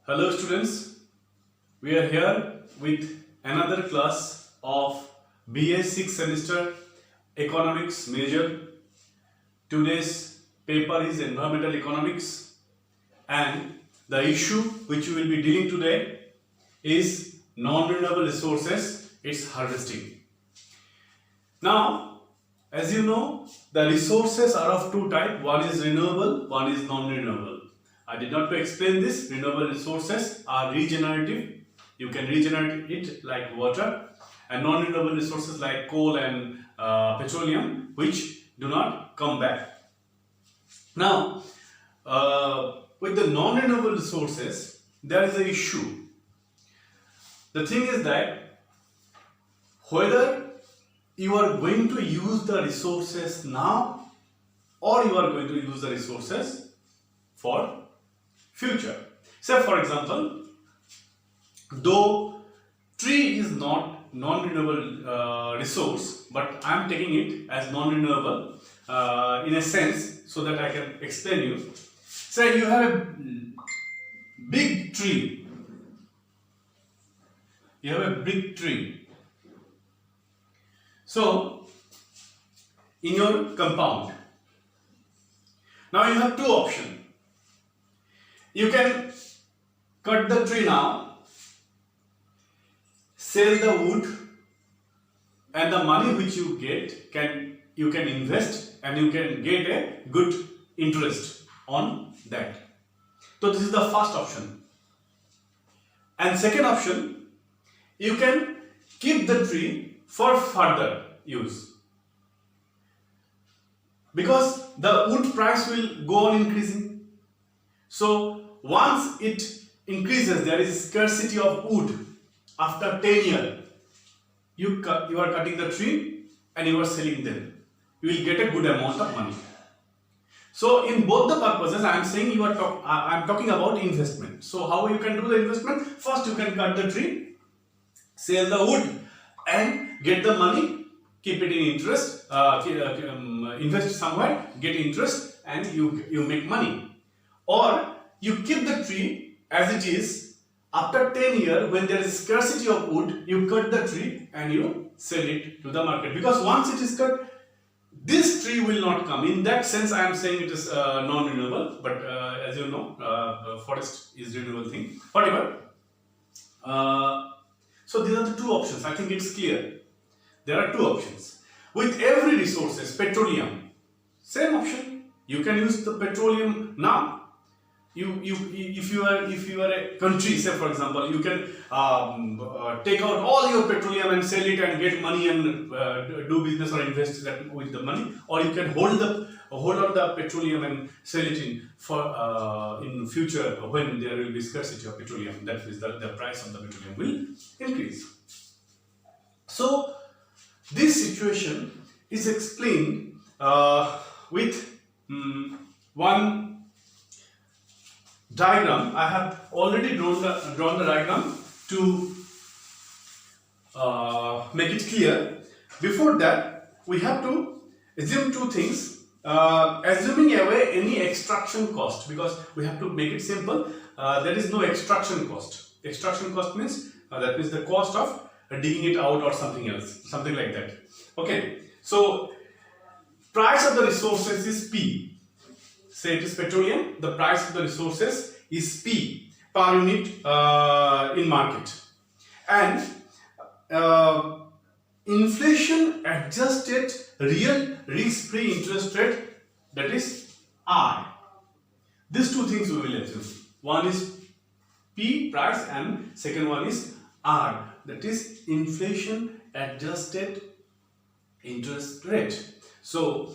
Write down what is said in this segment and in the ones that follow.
Hello students, we are here with another class of BA 6th semester economics major. Today's paper is environmental economics and the issue which we will be dealing today is non-renewable resources, its harvesting. Now, as you know, the resources are of two types, one is renewable, one is non-renewable. I did not explain this. Renewable resources are regenerative. You can regenerate it like water, and non-renewable resources like coal and petroleum, which do not come back. Now, with the non-renewable resources, there is an issue. The thing is that whether you are going to use the resources now or you are going to use the resources for future. Say for example, though tree is not non-renewable resource, but I am taking it as non-renewable in a sense so that I can explain you. Say you have a big tree. You have a big tree. So in your compound, now you have two options. You can cut the tree now, sell the wood, and the money which you get you can invest and you can get a good interest on that. So this is the first option. And second option, you can keep the tree for further use, because the wood price will go on increasing. So once it increases, there is scarcity of wood. After 10 years, you are cutting the tree and you are selling them. You will get a good amount of money. So in both the purposes, I am saying I am talking about investment. So how you can do the investment? First, you can cut the tree, sell the wood, and get the money. Keep it in interest. Invest somewhere, get interest, and you make money. Or you keep the tree as it is. After 10 years, when there is scarcity of wood, you cut the tree and you sell it to the market. Because once it is cut, this tree will not come. In that sense, I am saying it is non-renewable. But as you know, forest is renewable thing. Whatever. So these are the two options. I think it's clear. There are two options. With every resources, petroleum, same option. You can use the petroleum now. If you are a country, say for example, you can take out all your petroleum and sell it and get money and do business or invest that with the money, or you can hold on the petroleum and sell it in future when there will be scarcity of petroleum. That is the price of the petroleum will increase. So this situation is explained with one diagram. I have already drawn the diagram to make it clear. Before that, we have to assume two things. Assuming away any extraction cost, because we have to make it simple. There is no extraction cost. Extraction cost means that is the cost of digging it out or something else, something like that. Okay, so price of the resources is P. Say it is petroleum, the price of the resources is P per unit in market. And inflation adjusted real risk-free interest rate, that is R. These two things we will assume. One is P, price, and second one is R, that is inflation adjusted interest rate. So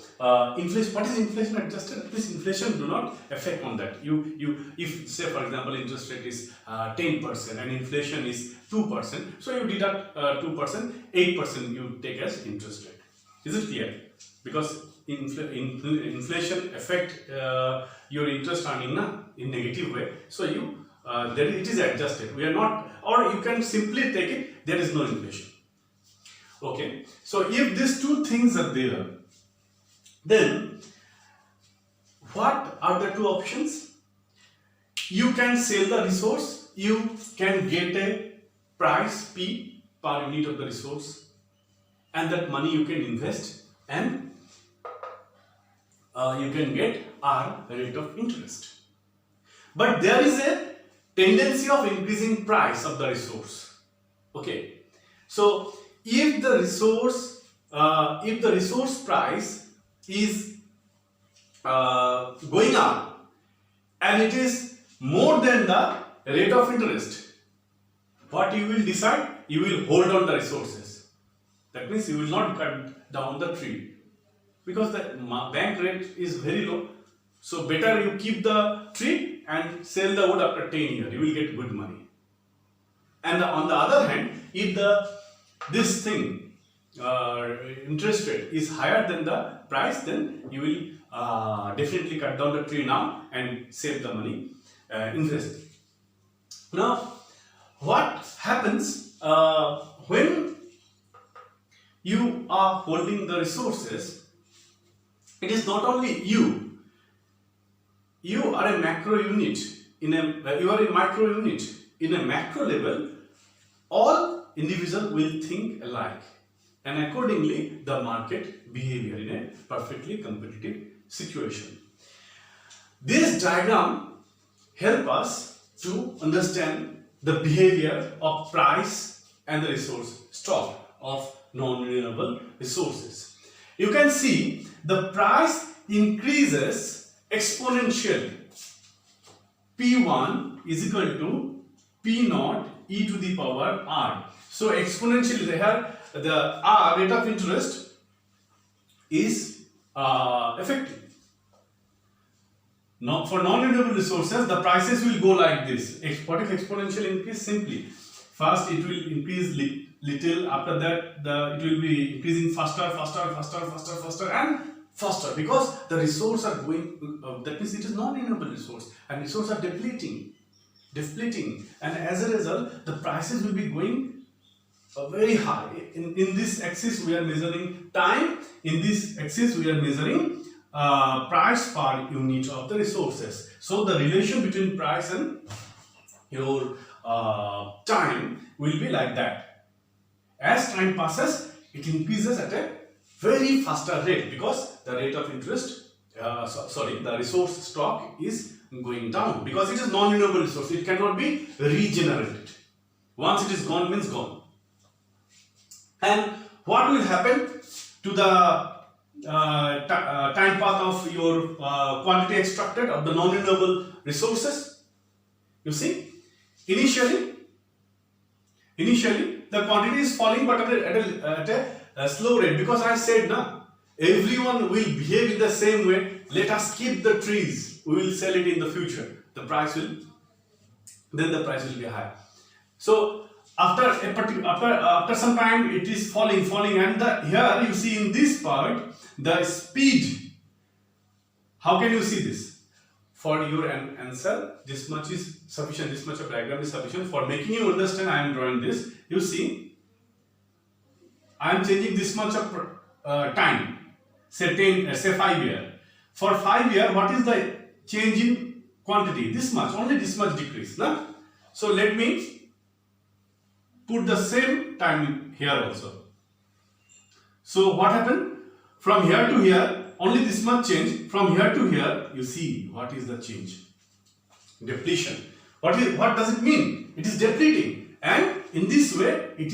inflation. What is inflation adjusted? This inflation do not affect on that. If say for example interest rate is 10% and inflation is 2%, so you deduct 2%, 8% you take as interest rate. Is it clear? Because inflation affect your interest earning in negative way. So it is adjusted. We are not, or you can simply take it. There is no inflation. Okay. So if these two things are there, then what are the two options? you can sell the resource, you can get a price P per unit of the resource, and that money you can invest, and you can get R rate of interest. But there is a tendency of increasing price of the resource. Okay, so if the resource price is going up and it is more than the rate of interest, what you will decide? You will hold on the resources. That means you will not cut down the tree because the bank rate is very low. So better you keep the tree and sell the wood after 10 years. You will get good money. And on the other hand, if this thing interest rate is higher than the price, then you will definitely cut down the tree now and save the money, invest. Now, what happens when you are holding the resources? It is not only you. You are a macro unit. You are a micro unit. In a macro level, all individuals will think alike, and accordingly, the market behavior in a perfectly competitive situation. This diagram help us to understand the behavior of price and the resource stock of non-renewable resources. You can see the price increases exponentially. P1 is equal to P0 e to the power R. So exponentially the R rate of interest is effective. Now for non-renewable resources, the prices will go like this. What is exponential increase? Simply, first it will increase little, after that it will be increasing faster and faster, because the resources are going, that means it is non-renewable resource and resources are depleting, and as a result the prices will be going very high. In this axis we are measuring time, in this axis we are measuring price per unit of the resources. So the relation between price and your time will be like that. As time passes, it increases at a very faster rate because the rate of interest, the resource stock is going down, because it is non-renewable resource. It cannot be regenerated. Once it is gone, means gone. And what will happen to the time path of your quantity extracted of the non-renewable resources? You see, initially the quantity is falling, but at a slow rate, because I said everyone will behave in the same way. Let us keep the trees, we will sell it in the future. The price will be high. So after some time it is falling, and here you see in this part the speed. How can you see this? For your answer, this much is sufficient, this much of diagram is sufficient. For making you understand, I am drawing this. You see, I am changing this much of time, say 5 years. For 5 years, what is the change in quantity? This much, only this much decrease. No? So let me put the same time here also. So what happened? From here to here, only this much change. From here to here, you see what is the change? Depletion. What does it mean? It is depleting, and in this way it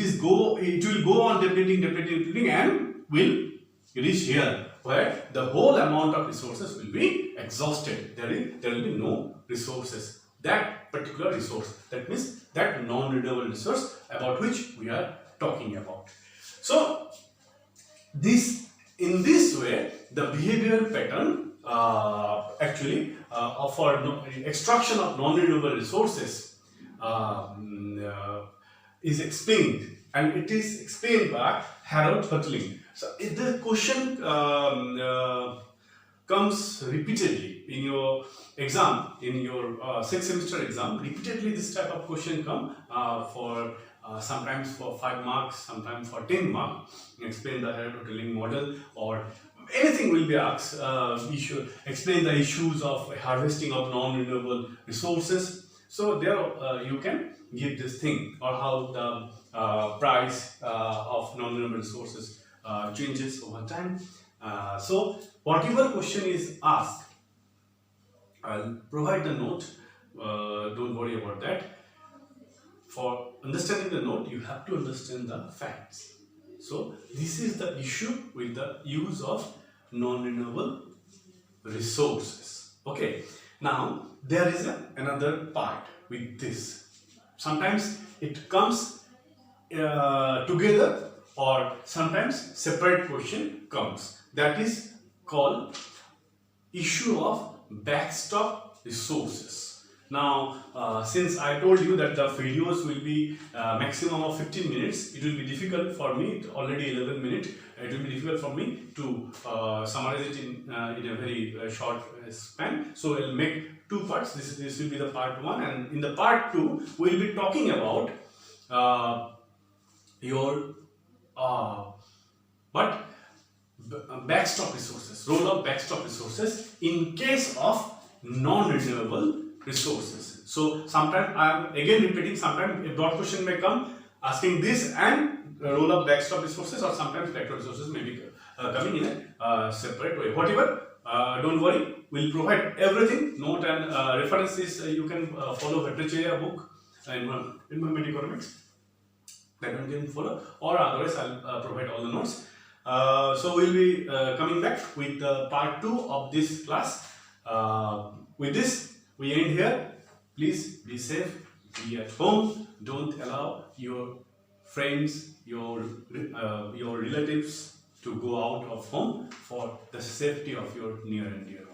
will go on depleting and will reach here, where the whole amount of resources will be exhausted. There will be no resources. That particular resource, that means that non-renewable resource about which we are talking about. So in this way, the behavioral pattern for extraction of non-renewable resources is explained, and it is explained by Harold Hurtling. So if the question comes repeatedly in your exam, in your 6th semester exam, repeatedly this type of question come for sometimes for 5 marks, sometimes for 10 marks. Explain the Harold Hurtling model, or anything will be asked. Explain the issues of harvesting of non-renewable resources. So there you can give this thing, or how the price of non-renewable resources changes over time. So whatever question is asked, I'll provide the note. Don't worry about that. For understanding the note, you have to understand the facts. So this is the issue with the use of non-renewable resources. Okay. Now there is another part with this. Sometimes it comes together, or sometimes separate question comes. That is called issue of backstop resources. Now, since I told you that the videos will be maximum of 15 minutes, it will be difficult for me, already 11 minutes, it will be difficult for me to summarize it in a very short span. So I'll make two parts. This will be the part 1, and in the part 2, we'll be talking about backstop resources, role of backstop resources in case of non-renewable resources. So sometimes I am again repeating, sometimes a broad question may come asking this and role of backstop resources, or sometimes backstop resources may be coming in a separate way. Whatever, don't worry, we'll provide everything, note and references. You can follow Vetrachaya book in environment economics, that one can follow, or otherwise I'll provide all the notes. So we'll be coming back with part 2 of this class. With this, we end here. Please be safe, be at home. Don't allow your friends, your relatives to go out of home, for the safety of your near and dear ones.